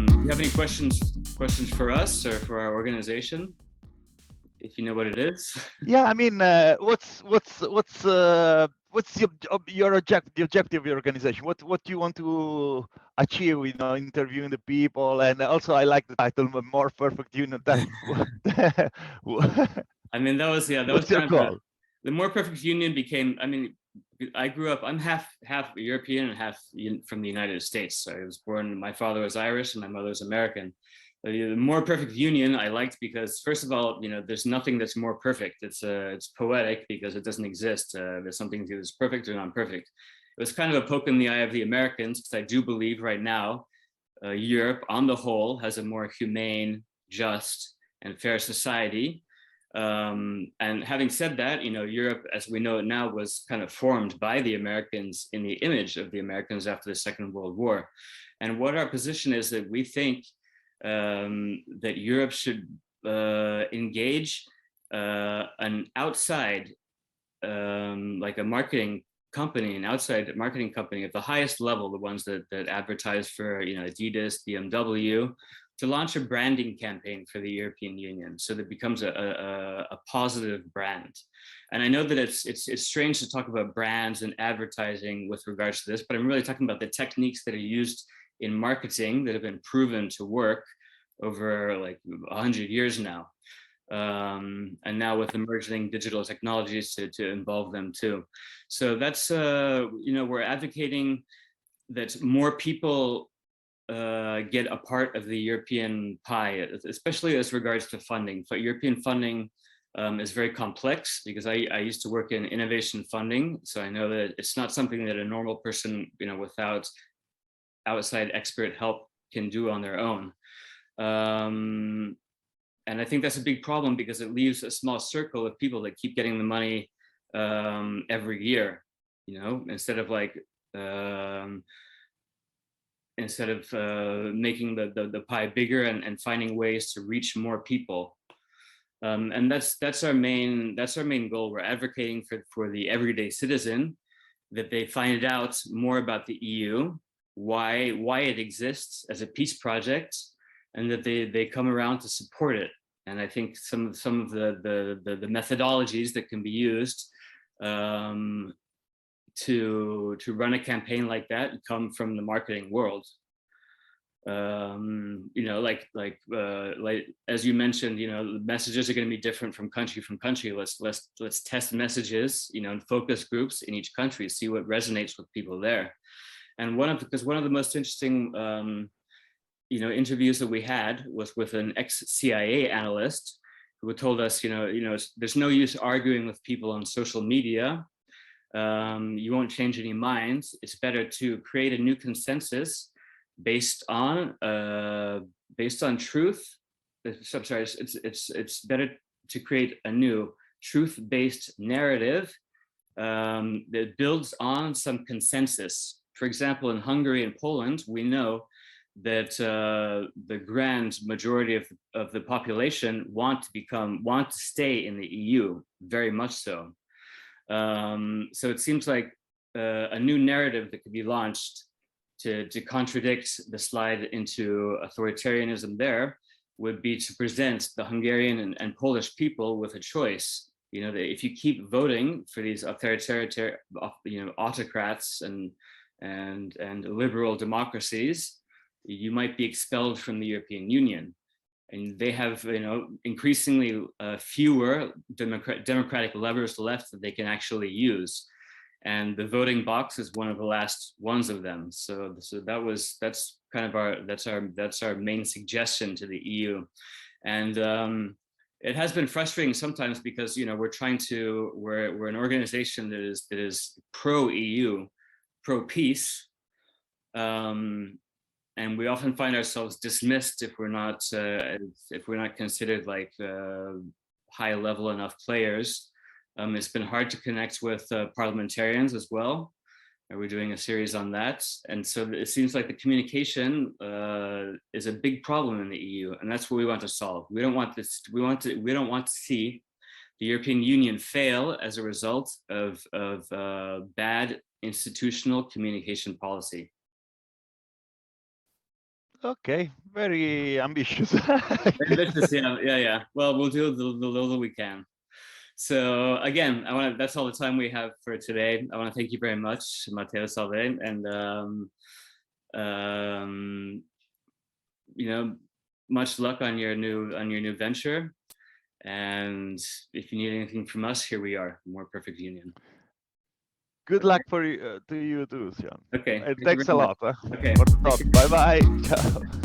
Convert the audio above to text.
Do you have any questions for us or for our organization? If you know what it is. Yeah, I mean, what's the objective of your organization? What do you want to achieve? Interviewing the people, and also I like the title, "More Perfect Union." I mean, that was What's your goal? The More Perfect Union became. I mean, I grew up. I'm half European and half from the United States. So I was born. My father was Irish and my mother was American. The More Perfect Union I liked because, first of all, there's nothing that's more perfect. It's poetic because it doesn't exist. There's something that's perfect or non-perfect. It was kind of a poke in the eye of the Americans because I do believe right now Europe on the whole has a more humane, just, and fair society. And having said that, Europe, as we know it now, was kind of formed by the Americans in the image of the Americans after the Second World War. And what our position is that we think that Europe should engage an outside, like a marketing company, an outside marketing company at the highest level, the ones that advertise for Adidas, BMW, to launch a branding campaign for the European Union, so that it becomes a positive brand. And I know that it's strange to talk about brands and advertising with regards to this, but I'm really talking about the techniques that are used in marketing that have been proven to work over like 100 years now. And now with emerging digital technologies to involve them too. So that's, we're advocating that more people get a part of the European pie, especially as regards to funding. But European funding is very complex because I used to work in innovation funding. So I know that it's not something that a normal person, without outside expert help can do on their own. And I think that's a big problem because it leaves a small circle of people that keep getting the money every year, instead of making the pie bigger and finding ways to reach more people. And that's our main goal. We're advocating for the everyday citizen, that they find out more about the EU, why it exists as a peace project, and that they come around to support it. And I think some of the methodologies that can be used to run a campaign like that come from the marketing world. Like as you mentioned, the messages are going to be different from country. Let's test messages, in focus groups in each country, see what resonates with people there. And one of the most interesting interviews that we had was with an ex-CIA analyst who told us, there's no use arguing with people on social media. You won't change any minds. It's better to create a new consensus based on truth. I'm sorry. It's better to create a new truth-based narrative that builds on some consensus. For example, in Hungary and Poland, we know that the grand majority of the population want to stay in the EU, very much so. So it seems like a new narrative that could be launched to contradict the slide into authoritarianism there would be to present the Hungarian and Polish people with a choice. If you keep voting for these authoritarian, autocrats and liberal democracies, you might be expelled from the European Union. And they have, increasingly fewer democratic levers left that they can actually use. And the voting box is one of the last ones of them. So that's kind of our main suggestion to the EU. And it has been frustrating sometimes because, we're an organization that is pro-EU, pro-peace. And we often find ourselves dismissed if we're not considered like high level enough players. It's been hard to connect with parliamentarians as well. We're doing a series on that, and so it seems like the communication is a big problem in the EU, and that's what we want to solve. We don't want this. We don't want to see the European Union fail as a result of bad institutional communication policy. Okay, very ambitious. Ambitious, yeah. Well, we'll do the little we can. So again, that's all the time we have for today. I want to thank you very much, Matteo Salvai, and you know, much luck on your new venture. And if you need anything from us, here we are, More Perfect Union. Good luck for you to you too, Sean. Okay. And thanks a lot Okay. for the talk. Bye bye. Ciao.